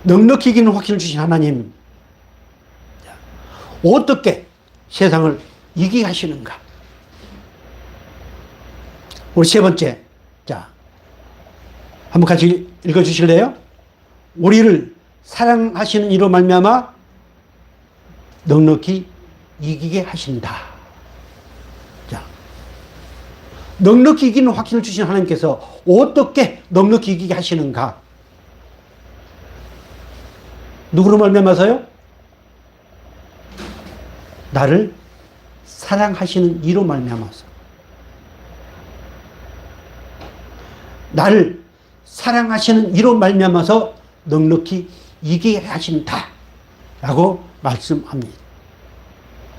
넉넉히 이기는 확신을 주신 하나님, 어떻게 세상을 이기게 하시는가? 우리 세 번째, 자, 한번 같이 읽어 주실래요? 우리를 사랑하시는 이로 말미암아 넉넉히 이기게 하신다. 자, 넉넉히 이기는 확신을 주신 하나님께서 어떻게 넉넉히 이기게 하시는가? 누구로 말미암아서요? 나를 사랑하시는 이로 말미암아서. 나를 사랑하시는 이로 말미암아서 넉넉히 이기게 하신다 라고 말씀합니다.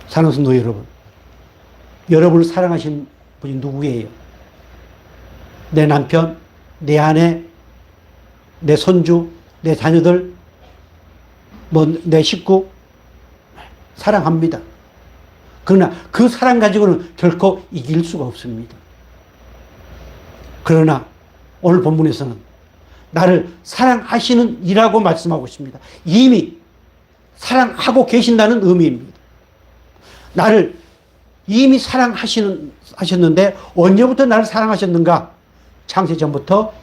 사랑하는 성도 여러분, 여러분을 사랑하시는 분이 누구예요? 내 남편, 내 아내, 내 손주, 내 자녀들, 내 식구 사랑합니다. 그러나 그 사랑 가지고는 결코 이길 수가 없습니다. 그러나 오늘 본문에서는 나를 사랑하시는 이라고 말씀하고 있습니다. 이미 사랑하고 계신다는 의미입니다. 나를 이미 사랑하셨는데 언제부터 나를 사랑하셨는가? 창세 전부터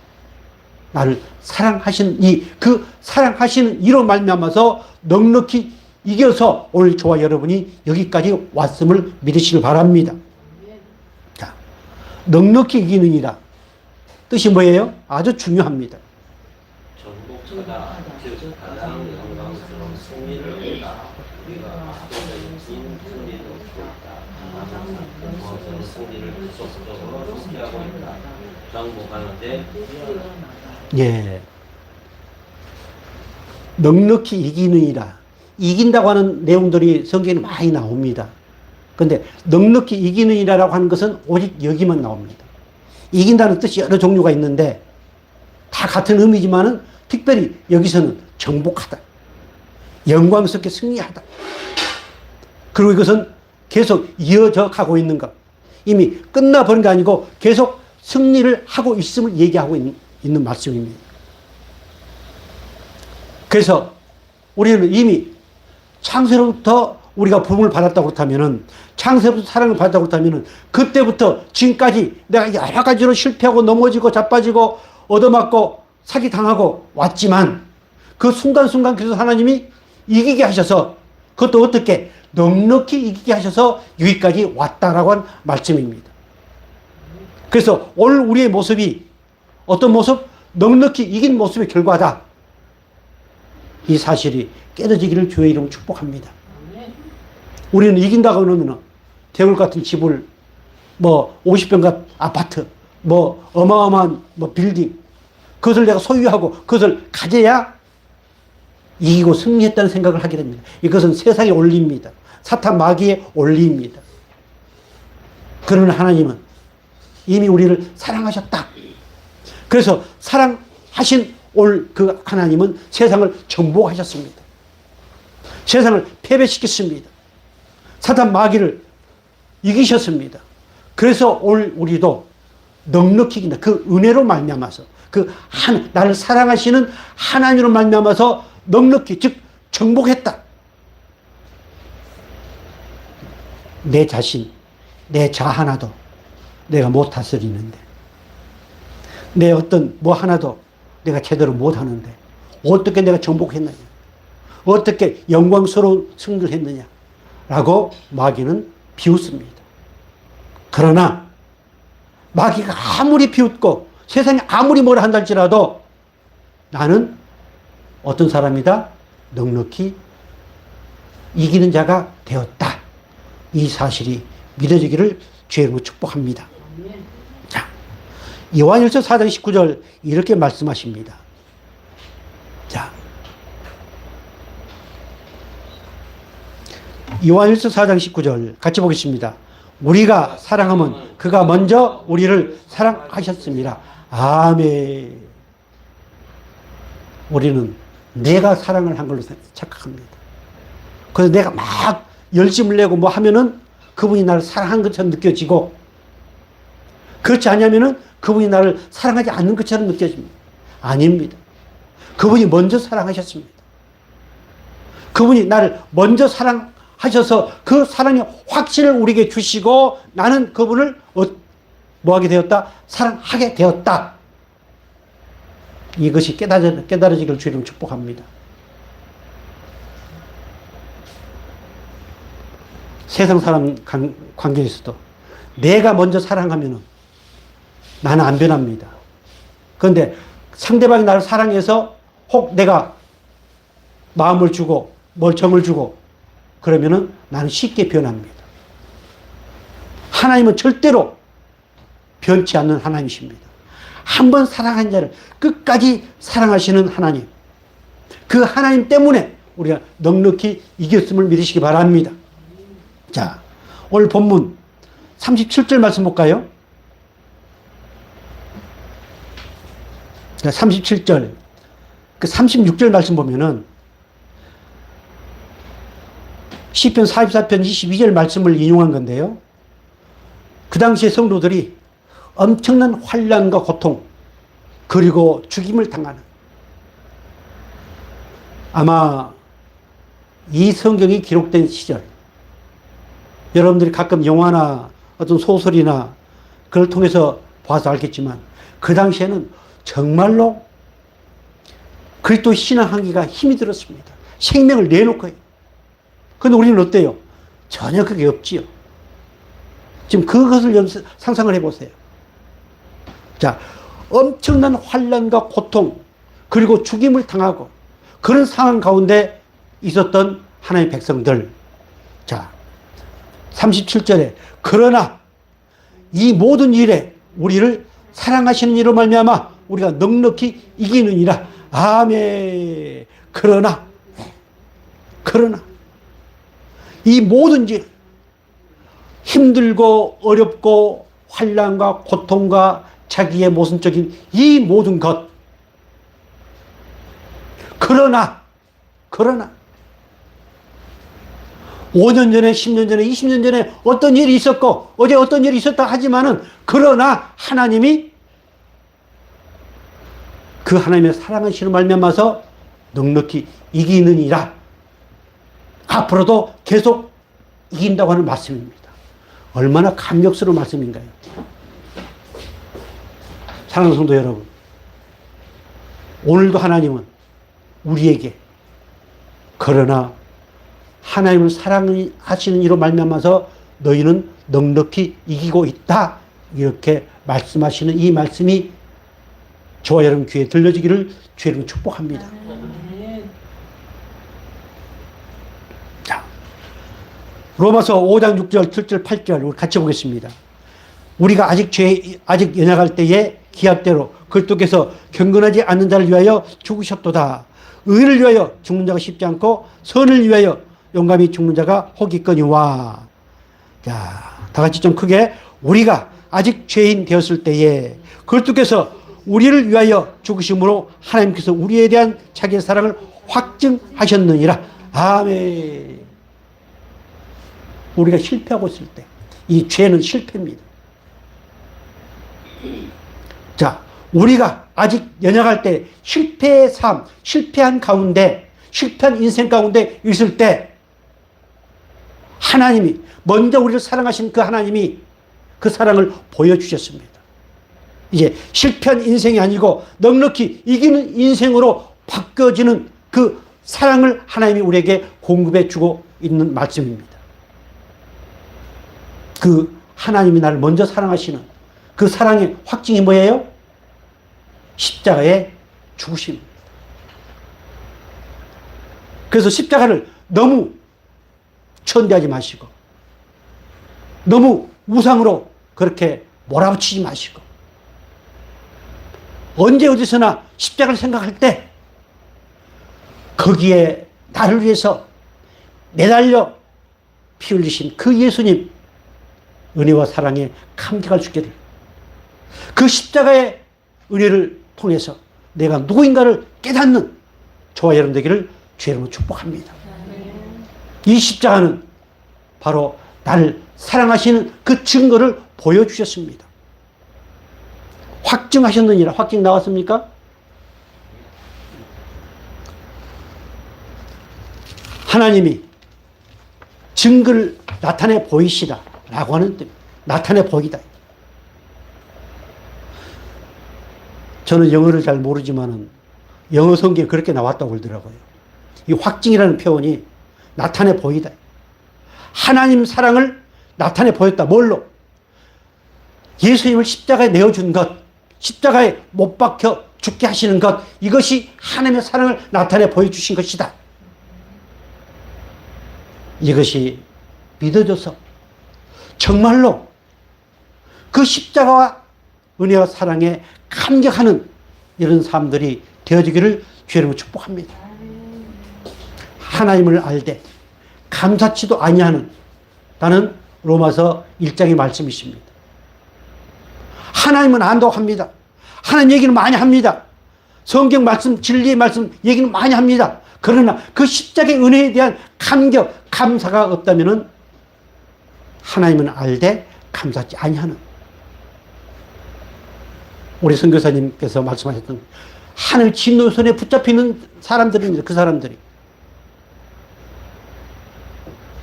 나를 사랑하시는 그 사랑하시는 이로 말미암아서 넉넉히 이겨서 오늘 저와 여러분이 여기까지 왔음을 믿으시길 바랍니다. 자, 넉넉히 이기는 이라 뜻이 뭐예요? 아주 중요합니다. 전복하다, 즉 가장 영광스러운 승리를 얻다. 우리가 압도적인 승리를 얻고 있다. 항상 승리를 지속적으로 지키하고 있다. 정복하는데 예, 넉넉히 이기는 이라. 이긴다고 하는 내용들이 성경에 많이 나옵니다. 그런데 넉넉히 이기는 이라라고 하는 것은 오직 여기만 나옵니다. 이긴다는 뜻이 여러 종류가 있는데 다 같은 의미지만은 특별히 여기서는 정복하다, 영광스럽게 승리하다. 그리고 이것은 계속 이어져 가고 있는 것, 이미 끝나버린 게 아니고 계속 승리를 하고 있음을 얘기하고 있는 말씀입니다. 그래서 우리는 이미 창세로부터 우리가 부름을 받았다고 그렇다면은, 창세부터 사랑을 받았다고 그렇다면은, 그때부터 지금까지 내가 여러 가지로 실패하고 넘어지고 자빠지고 얻어맞고 사기당하고 왔지만, 그 순간순간 그래서 하나님이 이기게 하셔서, 그것도 어떻게 넉넉히 이기게 하셔서 여기까지 왔다라고 한 말씀입니다. 그래서 오늘 우리의 모습이 어떤 모습? 넉넉히 이긴 모습의 결과다. 이 사실이 깨어지기를 주의 이름으로 축복합니다. 우리는 이긴다고 하면 대울 같은 집을 50평가 아파트 어마어마한 빌딩, 그것을 내가 소유하고 그것을 가져야 이기고 승리했다는 생각을 하게 됩니다. 이것은 세상의 원리입니다. 사탄 마귀의 원리입니다. 그러나 하나님은 이미 우리를 사랑하셨다. 그래서 사랑하신 그 하나님은 세상을 정복하셨습니다. 세상을 패배시켰습니다. 사탄 마귀를 이기셨습니다. 그래서 오늘 우리도 넉넉히 이긴다. 그 은혜로 말미암아서, 나를 사랑하시는 하나님으로 말미암아서 넉넉히, 즉 정복했다. 내 자신, 내 자 하나도 내가 못 다스리는데, 내 어떤 하나도 내가 제대로 못하는데 어떻게 내가 정복했느냐, 어떻게 영광스러운 승리를 했느냐 라고 마귀는 비웃습니다. 그러나 마귀가 아무리 비웃고 세상이 아무리 뭐라 한다 할지라도 나는 어떤 사람이다? 넉넉히 이기는 자가 되었다. 이 사실이 믿어지기를 주의 이름으로 축복합니다. 자, 요한일서 4장 19절 이렇게 말씀하십니다. 자, 요한일서 4장 19절 같이 보겠습니다. 우리가 사랑하면 그가 먼저 우리를 사랑하셨습니다. 아멘. 우리는 내가 사랑을 한 걸로 착각합니다. 그래서 내가 막 열심을 내고 하면은 그분이 나를 사랑한 것처럼 느껴지고, 그렇지 않냐면은 그분이 나를 사랑하지 않는 것처럼 느껴집니다. 아닙니다. 그분이 먼저 사랑하셨습니다. 그분이 나를 먼저 사랑하셔서 그 사랑의 확신을 우리에게 주시고 나는 그분을 뭐하게 되었다? 사랑하게 되었다. 이것이 깨달아지기를 주님 축복합니다. 세상 사람 관계에서도 내가 먼저 사랑하면 나는 안 변합니다. 그런데 상대방이 나를 사랑해서 혹 내가 마음을 주고 뭘 정을 주고 그러면은 나는 쉽게 변합니다. 하나님은 절대로 변치 않는 하나님이십니다. 한 번 사랑한 자를 끝까지 사랑하시는 하나님. 그 하나님 때문에 우리가 넉넉히 이겼음을 믿으시기 바랍니다. 자, 오늘 본문 37절 말씀 볼까요? 37절, 그 36절 말씀 보면은 시편 44편 22절 말씀을 인용한 건데요. 그 당시에 성도들이 엄청난 환난과 고통 그리고 죽임을 당하는, 아마 이 성경이 기록된 시절, 여러분들이 가끔 영화나 어떤 소설이나 그걸 통해서 봐서 알겠지만 그 당시에는 정말로 그리스도 신앙하기가 힘이 들었습니다. 생명을 내놓고요. 그런데 우리는 어때요? 전혀 그게 없지요. 지금 그것을 상상을 해보세요. 자, 엄청난 환난과 고통 그리고 죽임을 당하고 그런 상황 가운데 있었던 하나님의 백성들. 자, 37절에 그러나 이 모든 일에 우리를 사랑하시는 이로 말미암아 우리가 넉넉히 이기느니라. 아멘. 그러나 이 모든 일, 힘들고 어렵고 환난과 고통과 자기의 모순적인 이 모든 것, 그러나 5년 전에 10년 전에 20년 전에 어떤 일이 있었고 어제 어떤 일이 있었다 하지만은 그러나 하나님이 그 하나님의 사랑하시는 말미암아서 넉넉히 이기느니라. 앞으로도 계속 이긴다고 하는 말씀입니다. 얼마나 감격스러운 말씀인가요? 사랑하는 성도 여러분, 오늘도 하나님은 우리에게 그러나 하나님을 사랑하시는 이로 말미암아서 너희는 넉넉히 이기고 있다, 이렇게 말씀하시는 이 말씀이 저와 여러분 귀에 들려지기를 주의 축복합니다. 자, 로마서 5장 6절 7절 8절 우리 같이 보겠습니다. 우리가 아직 연약할 때에 기약대로 그리스도께서 경건하지 않는 자를 위하여 죽으셨도다. 의를 위하여 죽는 자가 쉽지 않고 선을 위하여 용감히 죽는 자가 혹있거니와. 자, 다 같이 좀 크게. 우리가 아직 죄인 되었을 때에 그리스도께서 우리를 위하여 죽으심으로 하나님께서 우리에 대한 자기의 사랑을 확증하셨느니라. 아멘. 우리가 실패하고 있을 때, 이 죄는 실패입니다. 자, 우리가 아직 연약할 때 실패의 삶, 실패한 가운데, 실패한 인생 가운데 있을 때 하나님이, 먼저 우리를 사랑하신 그 하나님이 그 사랑을 보여주셨습니다. 이제 실패한 인생이 아니고 넉넉히 이기는 인생으로 바뀌어지는 그 사랑을 하나님이 우리에게 공급해 주고 있는 말씀입니다. 그 하나님이 나를 먼저 사랑하시는 그 사랑의 확증이 뭐예요? 십자가의 죽으심입니다. 그래서 십자가를 너무 천대하지 마시고 너무 우상으로 그렇게 몰아붙이지 마시고 언제 어디서나 십자가를 생각할 때 거기에 나를 위해서 매달려 피 흘리신 그 예수님 은혜와 사랑에 감격할 수 있게 됩니다. 그 십자가의 은혜를 통해서 내가 누구인가를 깨닫는 저와 여러분 되기를 주의 이름으로 축복합니다. 이 십자가는 바로 나를 사랑하시는 그 증거를 보여주셨습니다. 확증하셨느니라. 확증 나왔습니까? 하나님이 증거를 나타내 보이시다 라고 하는 뜻. 나타내 보이다. 저는 영어를 잘 모르지만은 영어 성경에 그렇게 나왔다고 그러더라고요. 이 확증이라는 표현이 나타내 보이다. 하나님 사랑을 나타내 보였다. 뭘로? 예수님을 십자가에 내어준 것, 십자가에 못 박혀 죽게 하시는 것, 이것이 하나님의 사랑을 나타내 보여주신 것이다. 이것이 믿어져서 정말로 그 십자가와 은혜와 사랑에 감격하는 이런 사람들이 되어지기를 주님으로 축복합니다. 하나님을 알되 감사치도 아니하는 나는 로마서 1장의 말씀이십니다. 하나님은 안다고 합니다. 하나님 얘기는 많이 합니다. 성경 말씀, 진리의 말씀 얘기는 많이 합니다. 그러나 그 십자가의 은혜에 대한 감격, 감사가 없다면 하나님은 알되 감사치 아니하는, 우리 선교사님께서 말씀하셨던 하늘 진노선에 붙잡히는 사람들입니다. 그 사람들이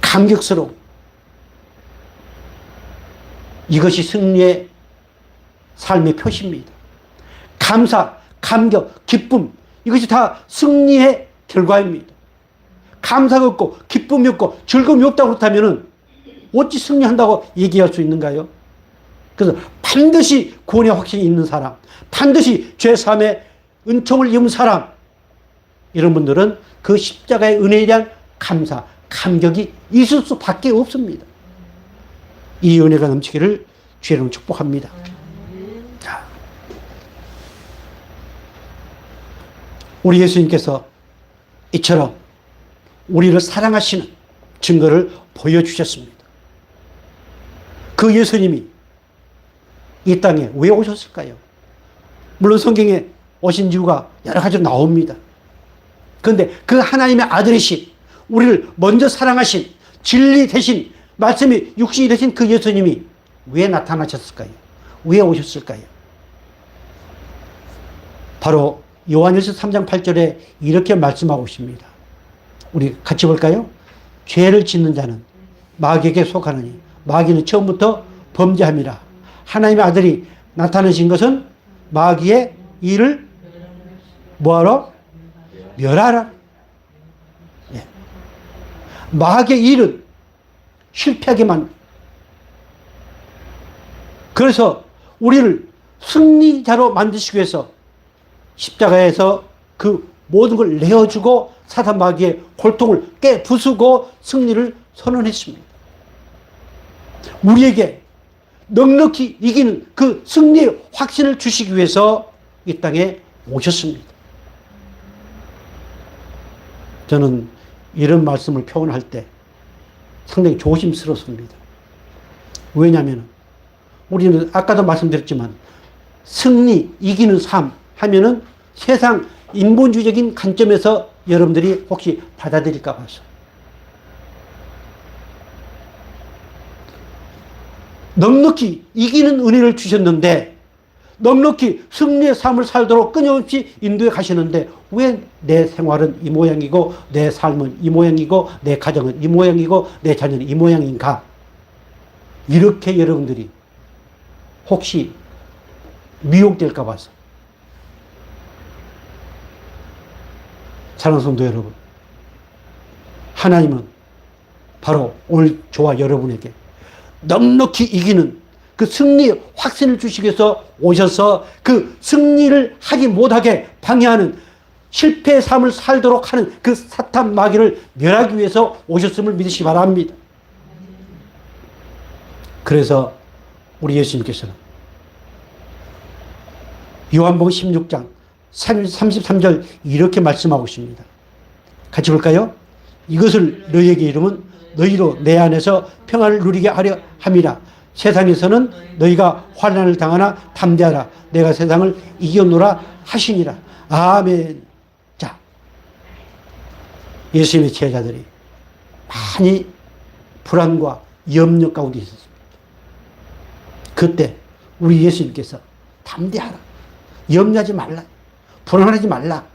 감격스러움, 이것이 승리의 삶의 표시입니다. 감사, 감격, 기쁨, 이것이 다 승리의 결과입니다. 감사가 없고 기쁨이 없고 즐거움이 없다고 그렇다면 어찌 승리한다고 얘기할 수 있는가요? 그래서 반드시 구원의 확신이 있는 사람, 반드시 죄사함의 은총을 입은 사람, 이런 분들은 그 십자가의 은혜에 대한 감사, 감격이 있을 수밖에 없습니다. 이 은혜가 넘치기를 주의 이름으로 축복합니다. 자, 우리 예수님께서 이처럼 우리를 사랑하시는 증거를 보여주셨습니다. 그 예수님이 이 땅에 왜 오셨을까요? 물론 성경에 오신 이유가 여러 가지로 나옵니다. 그런데 그 하나님의 아들이신, 우리를 먼저 사랑하신, 진리 되신, 말씀이 육신이 되신 그 예수님이 왜 나타나셨을까요? 왜 오셨을까요? 바로 요한일서 3장 8절에 이렇게 말씀하고 있습니다. 우리 같이 볼까요? 죄를 짓는 자는 마귀에게 속하느니 마귀는 처음부터 범죄함이라. 하나님의 아들이 나타나신 것은 마귀의 일을 뭐하러? 멸하라. 예. 마귀의 일은 실패하게만. 그래서 우리를 승리자로 만드시기 위해서 십자가에서 그 모든 걸 내어주고 사단 마귀의 골통을 깨부수고 승리를 선언했습니다. 우리에게 넉넉히 이기는 그 승리의 확신을 주시기 위해서 이 땅에 오셨습니다. 저는 이런 말씀을 표현할 때 상당히 조심스럽습니다. 왜냐하면 우리는 아까도 말씀드렸지만 승리, 이기는 삶 하면은 세상 인본주의적인 관점에서 여러분들이 혹시 받아들일까 봐서. 넉넉히 이기는 은혜를 주셨는데, 넉넉히 승리의 삶을 살도록 끊임없이 인도해 가시는데 왜 내 생활은 이 모양이고 내 삶은 이 모양이고 내 가정은 이 모양이고 내 자녀는 이 모양인가? 이렇게 여러분들이 혹시 미혹될까 봐서. 사랑하는 성도 여러분, 하나님은 바로 오늘 저와 여러분에게 넉넉히 이기는 그 승리의 확신을 주시기 위해서 오셔서 그 승리를 하지 못하게 방해하는 실패의 삶을 살도록 하는 그 사탄 마귀를 멸하기 위해서 오셨음을 믿으시기 바랍니다. 그래서 우리 예수님께서는 요한복음 16장 33절 이렇게 말씀하고 있습니다. 같이 볼까요? 이것을 너희에게 이름은 너희로 내 안에서 평안을 누리게 하려 함이라. 세상에서는 너희가 환난을 당하나 담대하라. 내가 세상을 이겼노라 하시니라. 아멘. 자, 예수님의 제자들이 많이 불안과 염려 가운데 있었습니다. 그때 우리 예수님께서 담대하라. 염려하지 말라. 불안하지 말라.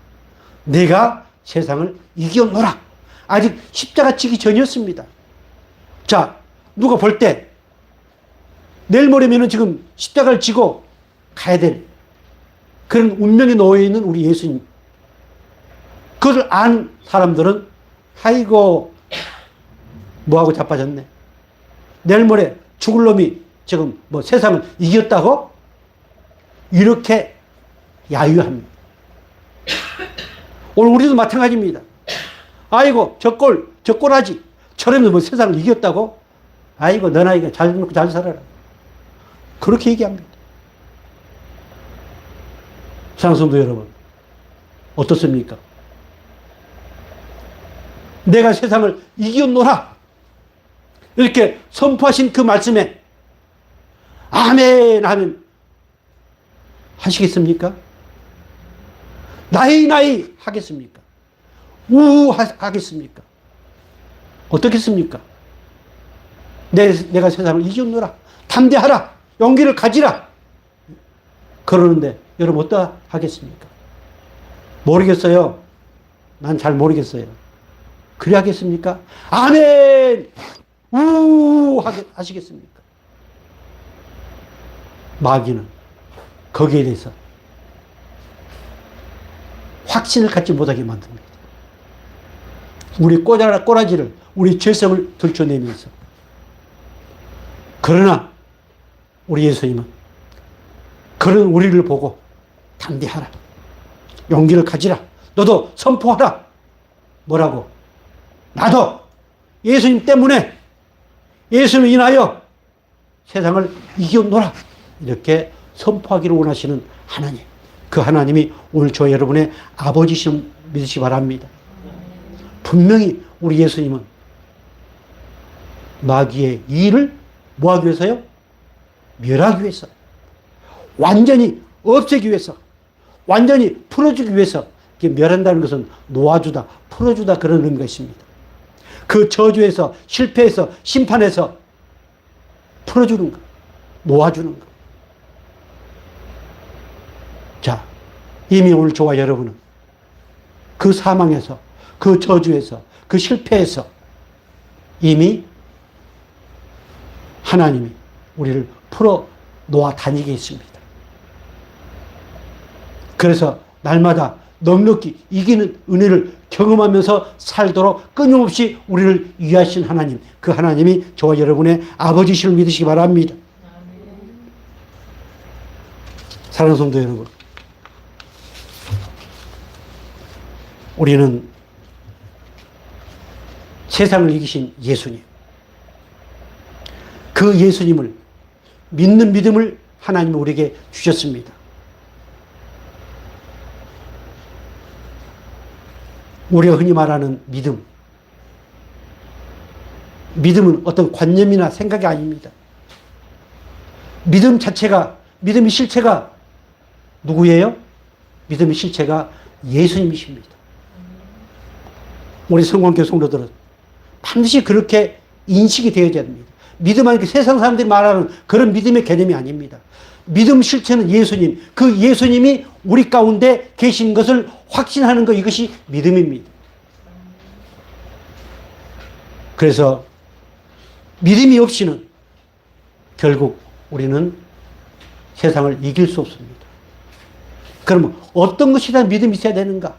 내가 세상을 이겼노라. 아직 십자가 지기 전이었습니다. 자, 누가 볼 때 내일 모레면은 지금 십자가를 지고 가야 될 그런 운명에 놓여 있는 우리 예수님. 그걸 안 사람들은 아이고 뭐하고 자빠졌네. 내일 모레 죽을 놈이 지금 뭐 세상을 이겼다고 이렇게 야유합니다. 오늘 우리도 마찬가지입니다. 아이고 저 꼴하지. 저러면 뭐 세상을 이겼다고? 아이고 너나 이거 잘 먹고 잘 살아라. 그렇게 얘기합니다. 사랑하는 성도 여러분, 어떻습니까? 내가 세상을 이겼노라 이렇게 선포하신 그 말씀에 아멘 하면 하시겠습니까? 나이 하겠습니까? 우우 하겠습니까? 어떻겠습니까? 내가 세상을 이겼노라, 담대하라, 용기를 가지라 그러는데 여러분 어떠 하겠습니까? 모르겠어요. 난 잘 모르겠어요. 그래 하겠습니까? 아멘 우우 하시겠습니까? 마귀는 거기에 대해서 확신을 갖지 못하게 만듭니다. 우리 꼬라지를, 우리 죄성을 들춰내면서. 그러나 우리 예수님은 그런 우리를 보고 담대하라, 용기를 가지라, 너도 선포하라. 뭐라고? 나도 예수님 때문에, 예수님을 인하여 세상을 이겨노라 이렇게 선포하기를 원하시는 하나님. 그 하나님이 오늘 저와 여러분의 아버지심을 믿으시기 바랍니다. 분명히 우리 예수님은 마귀의 일을 뭐하기 위해서요? 멸하기 위해서, 완전히 없애기 위해서, 완전히 풀어주기 위해서. 멸한다는 것은 놓아주다, 풀어주다 그런 의미가 있습니다. 그 저주에서, 실패에서, 심판에서 풀어주는 것, 놓아주는 것. 자, 이미 오늘 저와 여러분은 그 사망에서, 그 저주에서, 그 실패에서 이미 하나님이 우리를 풀어 놓아 다니게 했습니다. 그래서 날마다 넉넉히 이기는 은혜를 경험하면서 살도록 끊임없이 우리를 위하신 하나님, 그 하나님이 저와 여러분의 아버지심을 믿으시기 바랍니다. 사랑하는 성도 여러분, 우리는 세상을 이기신 예수님, 그 예수님을 믿는 믿음을 하나님이 우리에게 주셨습니다. 우리가 흔히 말하는 믿음은 어떤 관념이나 생각이 아닙니다. 믿음 자체가, 믿음의 실체가 누구예요? 믿음의 실체가 예수님이십니다. 우리 성공교회 성도들은 반드시 그렇게 인식이 되어야 됩니다. 믿음 하는 게 세상 사람들이 말하는 그런 믿음의 개념이 아닙니다. 믿음 실체는 예수님, 그 예수님이 우리 가운데 계신 것을 확신하는 것, 이것이 믿음입니다. 그래서 믿음이 없이는 결국 우리는 세상을 이길 수 없습니다. 그러면 어떤 것이다 믿음이 있어야 되는가?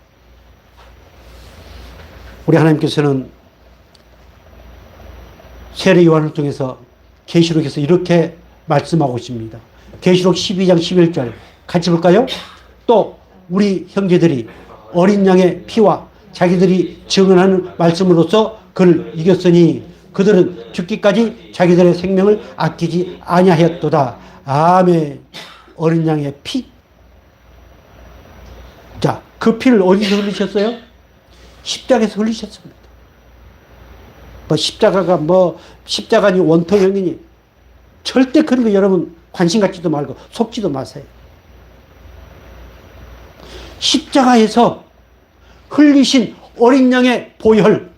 우리 하나님께서는 세례 요한을 통해서 계시록에서 이렇게 말씀하고 있습니다. 계시록 12장 11절 같이 볼까요? 또 우리 형제들이 어린 양의 피와 자기들이 증언하는 말씀으로써 그를 이겼으니 그들은 죽기까지 자기들의 생명을 아끼지 아니하였도다. 아멘. 어린 양의 피. 자, 그 피를 어디서 흘리셨어요? 십자가에서 흘리셨습니다. 십자가가 십자가니 원통형이니 절대 그런 거 여러분 관심 갖지도 말고 속지도 마세요. 십자가에서 흘리신 어린 양의 보혈,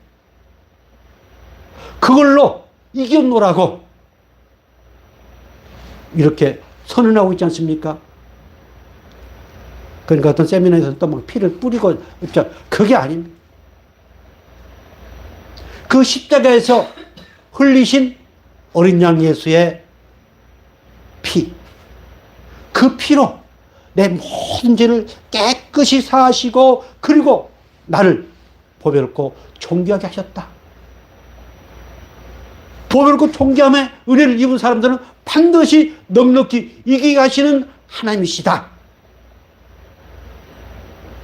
그걸로 이겼노라고 이렇게 선언하고 있지 않습니까? 그러니까 어떤 세미나에서 또 막 피를 뿌리고, 그게 아닙니다. 그 십자가에서 흘리신 어린 양 예수의 피, 그 피로 내 모든 죄를 깨끗이 사하시고 그리고 나를 보배롭고 존귀하게 하셨다. 보배롭고 존귀함의 은혜를 입은 사람들은 반드시 넉넉히 이기게 하시는 하나님이시다.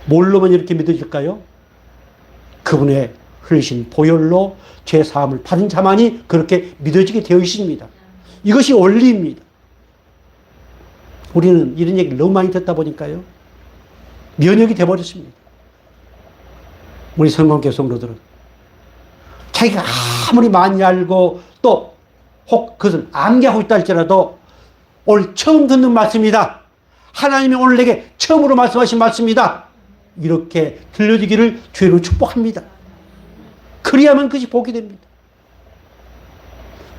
뭘로만 이렇게 믿어질까요? 그분의 흘리신 보혈로 죄 사함을 받은 자만이 그렇게 믿어지게 되어 있습니다. 이것이 원리입니다. 우리는 이런 얘기를 너무 많이 듣다 보니까요, 면역이 되어버렸습니다. 우리 성공교 성도들은 자기가 아무리 많이 알고 또 혹 그것을 암기하고 있다 할지라도 오늘 처음 듣는 말씀이다, 하나님이 오늘 내게 처음으로 말씀하신 말씀이다, 이렇게 들려지기를 주로 축복합니다. 그리하면 그것이 복이 됩니다.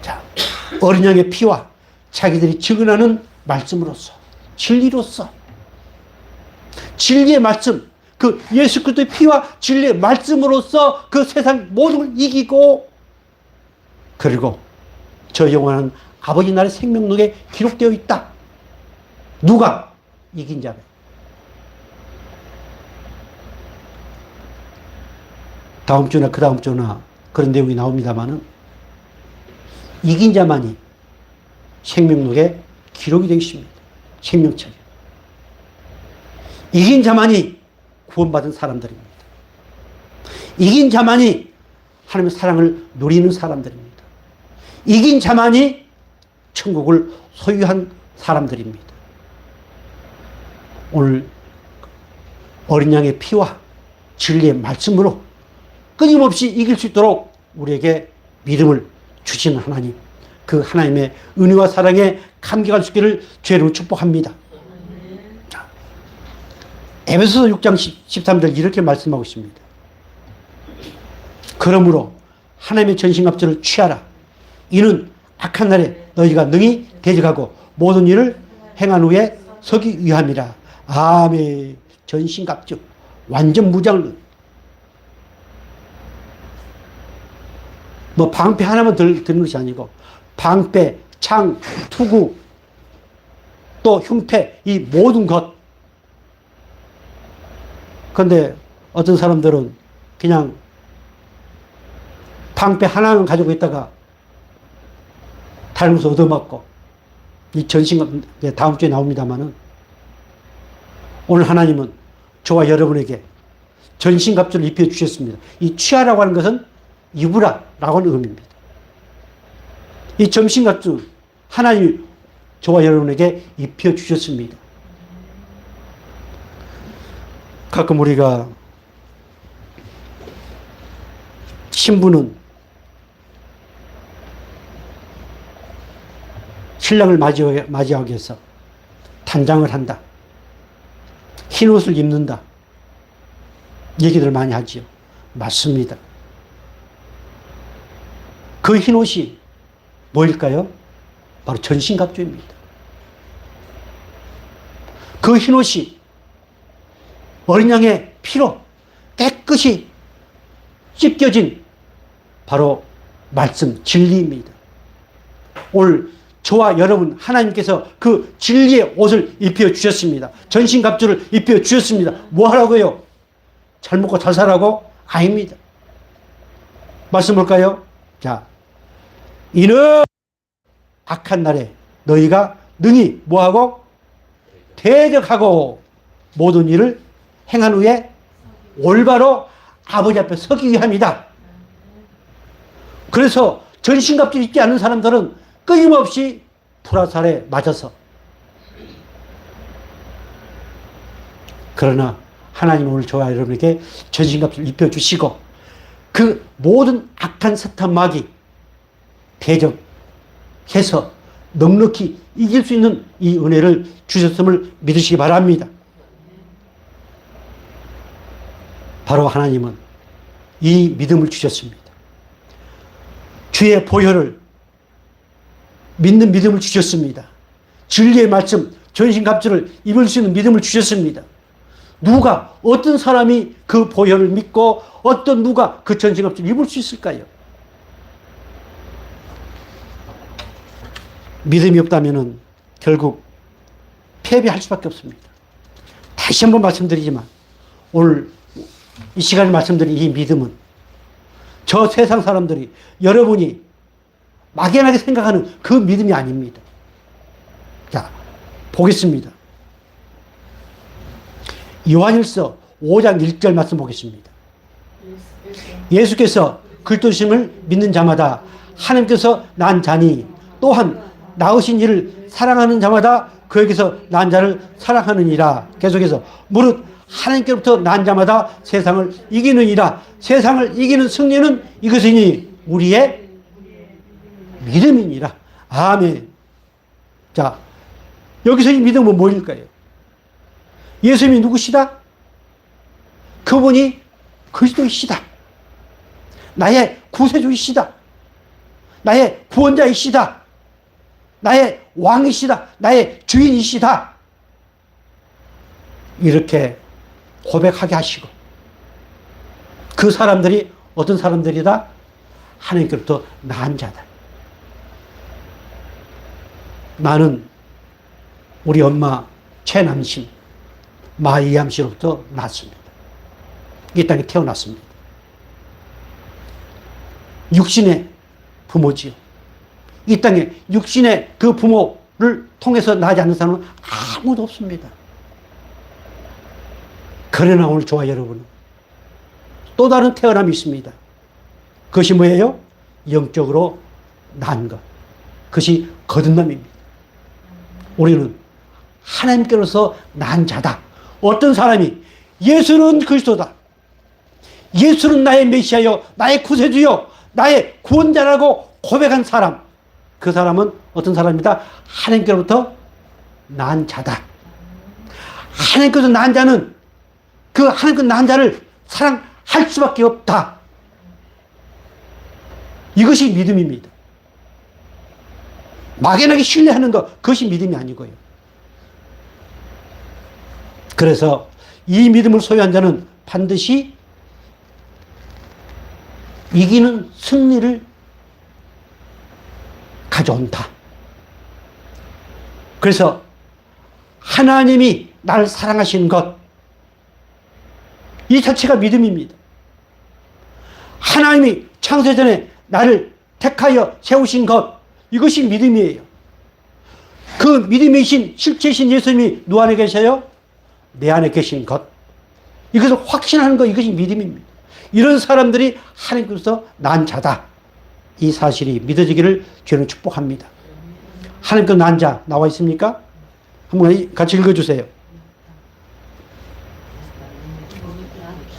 자, 어린 양의 피와 자기들이 증언하는 말씀으로써, 진리로서, 진리의 말씀, 그 예수 그리스도의 피와 진리의 말씀으로써 그 세상 모든 걸 이기고, 그리고 저 영원한 아버지 나라의 생명록에 기록되어 있다. 누가? 이긴 자가. 다음 주나 그 다음 주나 그런 내용이 나옵니다만은 이긴 자만이 생명록에 기록이 되어 있습니다. 생명책에. 이긴 자만이 구원받은 사람들입니다. 이긴 자만이 하나님의 사랑을 누리는 사람들입니다. 이긴 자만이 천국을 소유한 사람들입니다. 오늘 어린 양의 피와 진리의 말씀으로 끊임없이 이길 수 있도록 우리에게 믿음을 주시는 하나님, 그 하나님의 은혜와 사랑에 감격할 수 있기를 죄로 축복합니다. 자, 에베소서 6장 13절 이렇게 말씀하고 있습니다. 그러므로 하나님의 전신갑주를 취하라. 이는 악한 날에 너희가 능히 대적하고 모든 일을 행한 후에 서기 위함이라. 아멘. 전신갑주, 완전 무장을, 뭐 방패 하나만 드는 것이 아니고 방패, 창, 투구, 또 흉패, 이 모든 것. 그런데 어떤 사람들은 그냥 방패 하나만 가지고 있다가 다른 것을 얻어맞고, 이 전신, 다음 주에 나옵니다만은, 오늘 하나님은 저와 여러분에게 전신갑주를 입혀주셨습니다. 이 취하라고 하는 것은 입으라라고 하는 의미입니다. 이 전신갑주 하나님이 저와 여러분에게 입혀주셨습니다. 가끔 우리가 신부는 신랑을 맞이하기 위해서 단장을 한다, 흰 옷을 입는다, 얘기들을 많이 하지요. 맞습니다. 그 흰 옷이 뭐일까요? 바로 전신갑주입니다. 그 흰 옷이 어린 양의 피로 깨끗이 씻겨진 바로 말씀, 진리입니다. 오늘 저와 여러분, 하나님께서 그 진리의 옷을 입혀 주셨습니다. 전신갑주를 입혀 주셨습니다. 뭐 하라고요? 잘 먹고 잘 살라고? 아닙니다. 말씀 볼까요? 자, 이는 악한 날에 너희가 능히 뭐하고? 대적하고 모든 일을 행한 후에 올바로 아버지 앞에 서기 위함이다. 그래서 전신갑주를 입지 않는 사람들은 끊임없이 불화살에 맞아서, 그러나 하나님은 오늘 저와 여러분에게 전신갑주를 입혀주시고 그 모든 악한 사탄 마귀 대적해서 넉넉히 이길 수 있는 이 은혜를 주셨음을 믿으시기 바랍니다. 바로 하나님은 이 믿음을 주셨습니다. 주의 보혈을 믿는 믿음을 주셨습니다. 진리의 말씀, 전신갑주를 입을 수 있는 믿음을 주셨습니다. 누가, 어떤 사람이 그 보혈을 믿고 어떤 누가 그 전신갑주를 입을 수 있을까요? 믿음이 없다면 결국 패배할 수밖에 없습니다. 다시 한번 말씀드리지만 오늘 이 시간에 말씀드린 이 믿음은 저 세상 사람들이 여러분이 막연하게 생각하는 그 믿음이 아닙니다. 자, 보겠습니다. 요한일서 5장 1절 말씀 보겠습니다. 예수께서 그리스도심을 믿는 자마다 하나님께서 낳은 자니 또한 낳으신 이를 사랑하는 자마다 그에게서 낳은 자를 사랑하느니라. 계속해서 무릇 하나님께로부터 낳은 자마다 세상을 이기느니라. 세상을 이기는 승리는 이것이니 우리의 믿음이니라. 아멘. 자, 여기서 이 믿음은 뭐일까요? 예수님이 누구시다? 그분이 그리스도이시다. 나의 구세주이시다. 나의 구원자이시다. 나의 왕이시다. 나의 주인이시다. 이렇게 고백하게 하시고 그 사람들이 어떤 사람들이다? 하나님께로부터 낳은 자다. 나는 우리 엄마 최남신 마이암 씨로부터 낳았습니다. 이 땅에 태어났습니다. 육신의 부모지요. 이 땅에 육신의 그 부모를 통해서 나지 않는 사람은 아무도 없습니다. 그러나 오늘 저와 여러분은 또 다른 태어남이 있습니다. 그것이 뭐예요? 영적으로 난 것. 그것이 거듭남입니다. 우리는 하나님께로서 난 자다. 어떤 사람이 예수는 그리스도다. 예수는 나의 메시아요, 나의 구세주요, 나의 구원자라고 고백한 사람. 그 사람은 어떤 사람이다? 하나님께로부터 난 자다. 하나님께서 난 자는 그 하나님께서 난 자를 사랑할 수밖에 없다. 이것이 믿음입니다. 막연하게 신뢰하는 것, 그것이 믿음이 아니고요. 그래서 이 믿음을 소유한 자는 반드시 이기는 승리를 가져온다. 그래서 하나님이 나를 사랑하시는 것, 이 자체가 믿음입니다. 하나님이 창세전에 나를 택하여 세우신 것, 이것이 믿음이에요. 그 믿음이신 실체이신 예수님이 누구 안에 계셔요? 내 안에 계신 것. 이것을 확신하는 것, 이것이 믿음입니다. 이런 사람들이 하나님께서 난 자다. 이 사실이 믿어지기를 주는 축복합니다. 하나님께서 난 자 나와 있습니까? 한번 같이 읽어주세요.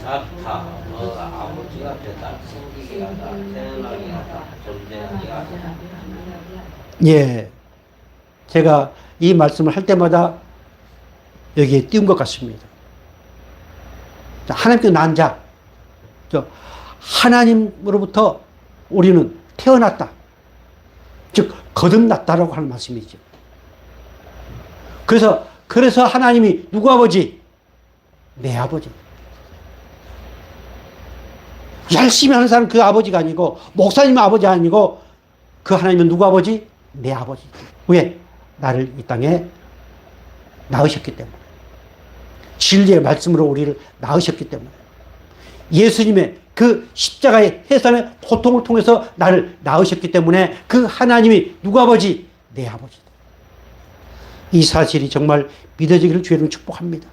낳다, 너가 아버지가 되다, 생기게 하다, 태어나게 하다, 존재하게 하다. 예, 제가 이 말씀을 할 때마다 여기에 띄운 것 같습니다. 하나님께서 난 자, 하나님으로부터 우리는 태어났다. 즉 거듭났다라고 하는 말씀이죠. 그래서 하나님이 누구 아버지? 내 아버지. 열심히 하는 사람 그 아버지가 아니고, 목사님 아버지 아니고, 그 하나님은 누구 아버지? 내 아버지. 왜? 나를 이 땅에 낳으셨기 때문에. 진리의 말씀으로 우리를 낳으셨기 때문에. 예수님의 그 십자가의 해산의 고통을 통해서 나를 낳으셨기 때문에 그 하나님이 누구 아버지? 내 아버지다. 이 사실이 정말 믿어지기를 주의를 축복합니다.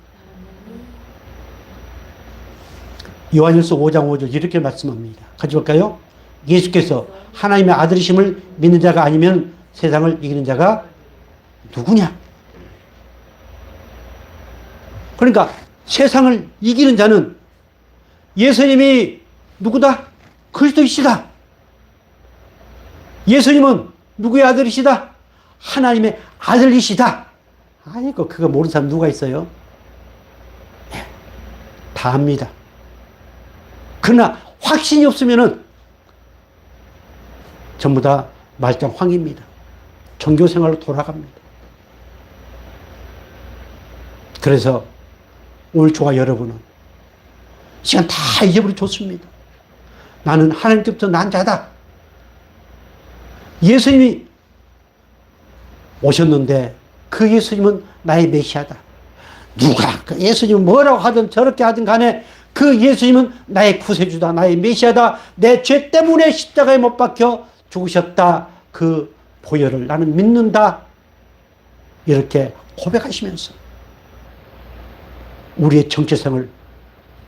요한일서 5장 5절 이렇게 말씀합니다. 같이 볼까요? 예수께서 하나님의 아들이심을 믿는 자가 아니면 세상을 이기는 자가 누구냐? 그러니까 세상을 이기는 자는 예수님이 누구다? 그리스도이시다. 예수님은 누구의 아들이시다? 하나님의 아들이시다. 아이고, 그거 모르는 사람 누가 있어요? 네, 다 압니다. 그러나 확신이 없으면은 전부 다 말짱황입니다. 종교 생활로 돌아갑니다. 그래서 오늘 저와 여러분은 시간 다 잊어버려 줬습니다. 나는 하나님께부터 난 자다. 예수님이 오셨는데 그 예수님은 나의 메시아다. 누가 그 예수님은 뭐라고 하든 저렇게 하든 간에 그 예수님은 나의 구세주다. 나의 메시아다. 내 죄 때문에 십자가에 못 박혀 죽으셨다. 그 보혈을 나는 믿는다. 이렇게 고백하시면서 우리의 정체성을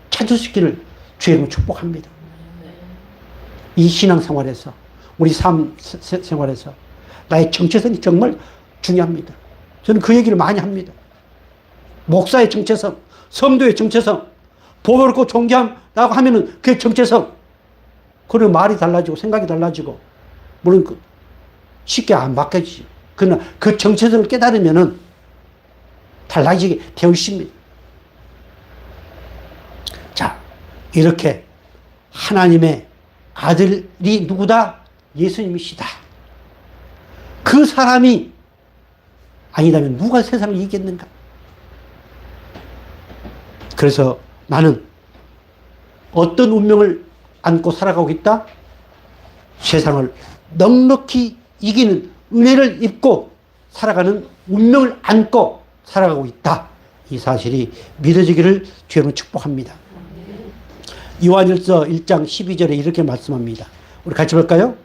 찾을 수 있기를 주의 이름으로 축복합니다. 이 신앙생활에서 우리 삶 생활에서 나의 정체성이 정말 중요합니다. 저는 그 얘기를 많이 합니다. 목사의 정체성, 성도의 정체성, 보혈고 존귀함이라고 하면은 그의 정체성. 그러면 말이 달라지고 생각이 달라지고 물론 쉽게 안 바뀌지. 그러나 그 정체성을 깨달으면은 달라지게 되어 있습니다. 자, 이렇게 하나님의 아들이 누구다? 예수님이시다. 그 사람이 아니라면 누가 세상을 이기겠는가? 그래서 나는 어떤 운명을 안고 살아가고 있다? 세상을 넉넉히 이기는 은혜를 입고 살아가는 운명을 안고 살아가고 있다. 이 사실이 믿어지기를 주님으로 축복합니다. 요한일서 1장 12절에 이렇게 말씀합니다. 우리 같이 볼까요?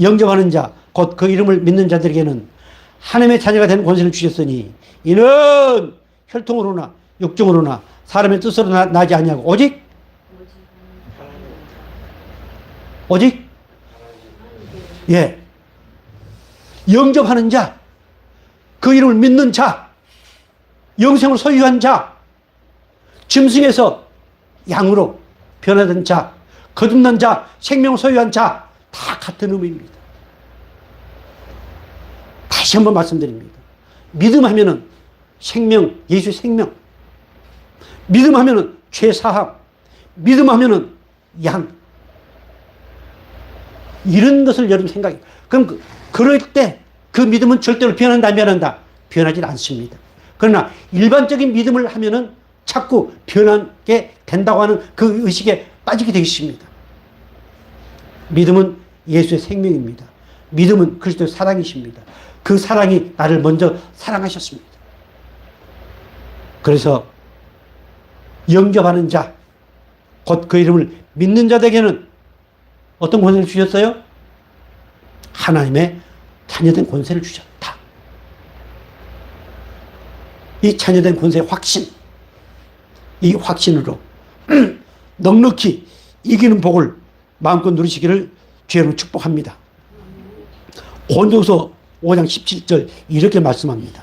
영접하는 자, 곧 그 이름을 믿는 자들에게는 하나님의 자녀가 되는 권세를 주셨으니 이는 혈통으로나 육정으로나 사람의 뜻으로 나지 아니하고 오직 예, 영접하는 자, 그 이름을 믿는 자, 영생을 소유한 자, 짐승에서 양으로 변화된 자, 거듭난 자, 생명을 소유한 자, 다 같은 의미입니다. 다시 한번 말씀드립니다. 믿음하면은 생명, 예수의 생명. 믿음하면은 죄사함. 믿음하면은 양. 이런 것을 여러분 생각해요. 그럼 그럴 때 그 믿음은 절대로 변한다, 안 변한다? 변하지 않습니다. 그러나 일반적인 믿음을 하면은 자꾸 변하게 된다고 하는 그 의식에 빠지게 되어 있습니다. 믿음은 예수의 생명입니다. 믿음은 그리스도의 사랑이십니다. 그 사랑이 나를 먼저 사랑하셨습니다. 그래서 영접하는 자, 곧 그 이름을 믿는 자에게는 어떤 권세를 주셨어요? 하나님의 자녀된 권세를 주셨다. 이 자녀된 권세의 확신, 이 확신으로 넉넉히 이기는 복을 마음껏 누리시기를 주님으로 축복합니다. 고린도후서 5장 17절 이렇게 말씀합니다.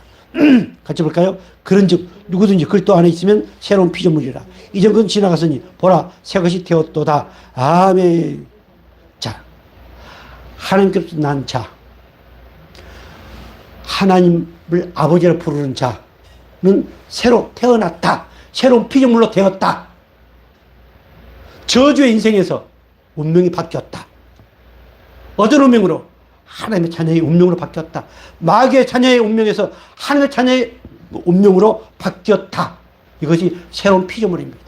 같이 볼까요? 그런즉 누구든지 그리스도 안에 있으면 새로운 피조물이라. 이전 것은 지나갔으니 보라 새 것이 되었도다. 아멘. 자, 하나님께서 난 자, 하나님을 아버지라 부르는 자는 새로 태어났다. 새로운 피조물로 되었다. 저주의 인생에서 운명이 바뀌었다. 어떤 운명으로? 하나님의 자녀의 운명으로 바뀌었다. 마귀의 자녀의 운명에서 하나님의 자녀의 운명으로 바뀌었다. 이것이 새로운 피조물입니다.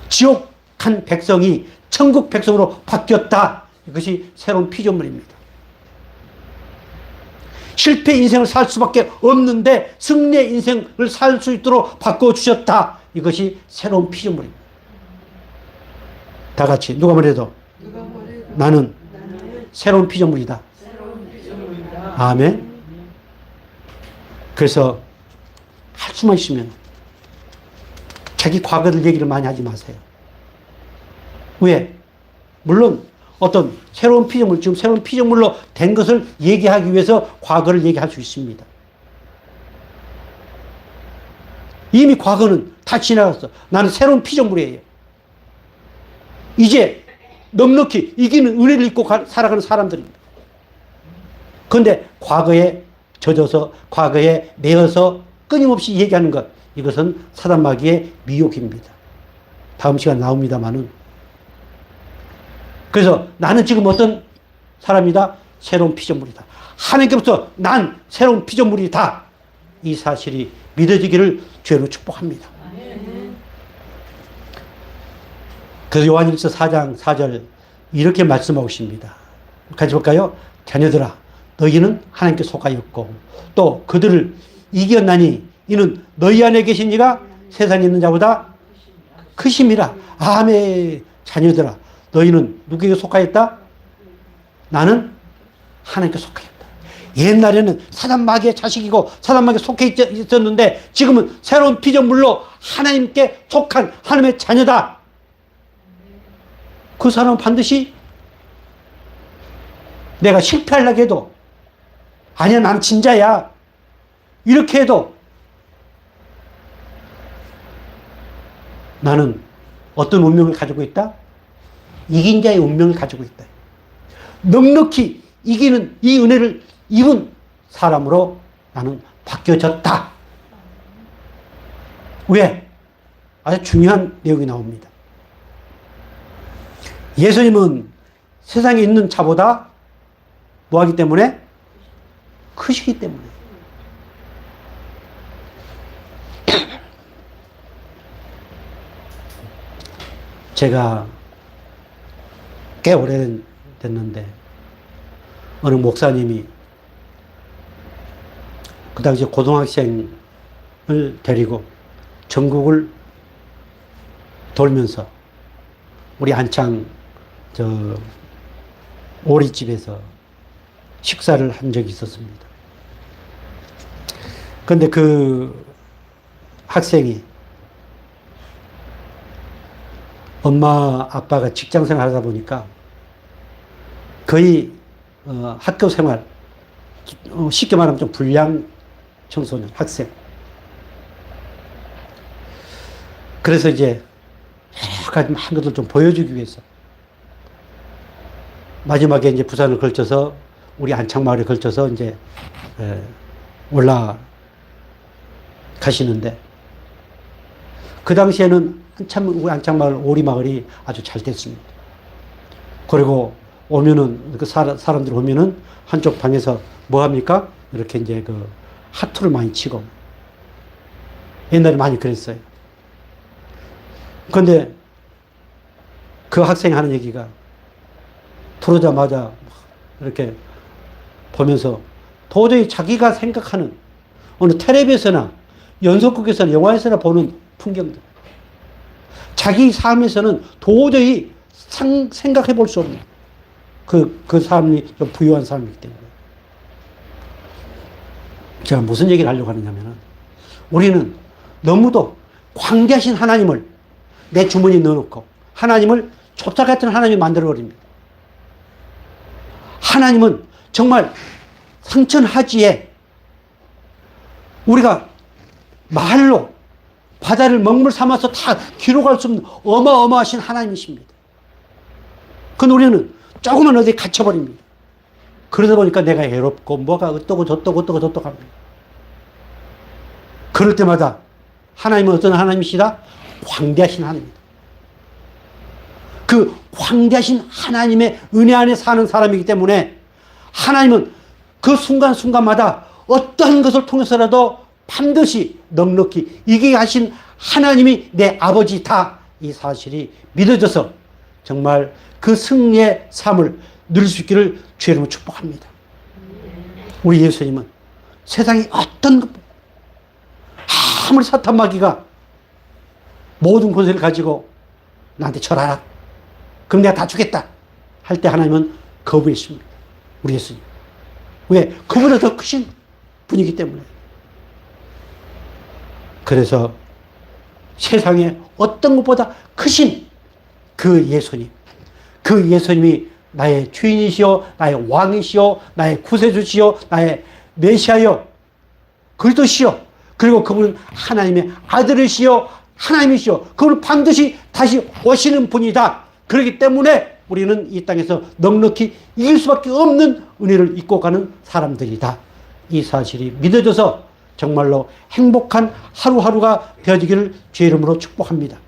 지옥 간 백성이 천국 백성으로 바뀌었다. 이것이 새로운 피조물입니다. 실패 인생을 살 수밖에 없는데 승리의 인생을 살 수 있도록 바꿔주셨다. 이것이 새로운 피조물입니다. 다 같이 누가 뭐래도 나는 새로운 피조물이다. 아멘. 그래서 할 수만 있으면 자기 과거를 얘기를 많이 하지 마세요. 왜? 물론 어떤 새로운 피조물, 지금 새로운 피조물로 된 것을 얘기하기 위해서 과거를 얘기할 수 있습니다. 이미 과거는 다 지나갔어. 나는 새로운 피조물이에요. 이제 넉넉히 이기는 은혜를 입고 살아가는 사람들입니다. 그런데 과거에 젖어서 과거에 매여서 끊임없이 얘기하는 것, 이것은 사단 마귀의 미혹입니다. 다음 시간 나옵니다마는. 그래서 나는 지금 어떤 사람이다? 새로운 피조물이다. 하나님께로부터 난 새로운 피조물이다. 이 사실이 믿어지기를 주로 축복합니다. 그래서 요한일서 4장 4절 이렇게 말씀하고 있습니다. 같이 볼까요? 자녀들아, 너희는 하나님께 속하였고 또 그들을 이겼나니 이는 너희 안에 계신 이가 세상에 있는 자보다 크심이라. 아멘. 자녀들아, 너희는 누구에게 속하였다? 나는 하나님께 속하였다. 옛날에는 사단 마귀의 자식이고 사단 마귀에 속해 있었는데 지금은 새로운 피조물로 하나님께 속한 하나님의 자녀다. 그 사람은 반드시 내가 실패하려고 해도 아니야, 난 진짜야, 이렇게 해도 나는 어떤 운명을 가지고 있다? 이긴 자의 운명을 가지고 있다. 넉넉히 이기는 이 은혜를 입은 사람으로 나는 바뀌어졌다. 왜? 아주 중요한 내용이 나옵니다. 예수님은 세상에 있는 자보다 뭐하기 때문에? 크시기 때문에. 제가 꽤 오래됐는데 어느 목사님이 그 당시 고등학생을 데리고 전국을 돌면서 우리 안창 오리집에서 식사를 한 적이 있었습니다. 그런데 그 학생이 엄마 아빠가 직장 생활 하다 보니까 거의 학교 생활, 쉽게 말하면 좀 불량 청소년, 학생. 그래서 이제 여러 가지 많은 것을 좀 보여주기 위해서 마지막에 이제 부산을 걸쳐서 우리 안창마을에 걸쳐서 이제 올라가시는데 그 당시에는 한참 우리 안창마을 오리마을이 아주 잘 됐습니다. 그리고 오면은 그 사람들 오면은 한쪽 방에서 뭐 합니까? 이렇게 이제 그 하투를 많이 치고 옛날에 많이 그랬어요. 그런데 그 학생이 하는 얘기가 들어오자마자 이렇게 보면서 도저히 자기가 생각하는 어느 텔레비에서나 연속극에서나 영화에서나 보는 풍경들, 자기 삶에서는 도저히 생각해 볼 수 없는 그 사람이 좀 부유한 사람이기 때문에. 제가 무슨 얘기를 하려고 하느냐면은 우리는 너무도 광대하신 하나님을 내 주머니에 넣어놓고 하나님을 좁쌀 같은 하나님이 만들어버립니다. 하나님은 정말 상천하지에 우리가 말로 바다를 먹물 삼아서 다 기록할 수 없는 어마어마하신 하나님이십니다. 그런데 우리는 조금만 어디에 갇혀버립니다. 그러다 보니까 내가 외롭고 뭐가 어떠고 저떠고 합니다. 그럴 때마다 하나님은 어떤 하나님이시다? 광대하신 하나님입니다. 그 광대하신 하나님의 은혜 안에 사는 사람이기 때문에 하나님은 그 순간순간마다 어떠한 것을 통해서라도 반드시 넉넉히 이기게 하신 하나님이 내 아버지다, 이 사실이 믿어져서 정말 그 승리의 삶을 누릴 수 있기를 주의 이름으로 축복합니다. 우리 예수님은 세상에 어떤 것, 아무리 사탄 마귀가 모든 권세를 가지고 나한테 절하라, 그럼 내가 다 주겠다 할 때 하나님은 거부했습니다. 우리 예수님. 왜? 그보다 더 크신 분이기 때문에. 그래서 세상에 어떤 것보다 크신 그 예수님, 그 예수님이 나의 주인이시오, 나의 왕이시오, 나의 구세주시오, 나의 메시아요, 그리스도시오, 그리고 그분은 하나님의 아들이시오, 하나님이시오, 그분은 반드시 다시 오시는 분이다. 그렇기 때문에 우리는 이 땅에서 넉넉히 이길 수밖에 없는 은혜를 입고 가는 사람들이다. 이 사실이 믿어져서 정말로 행복한 하루하루가 되어지기를 주의 이름으로 축복합니다.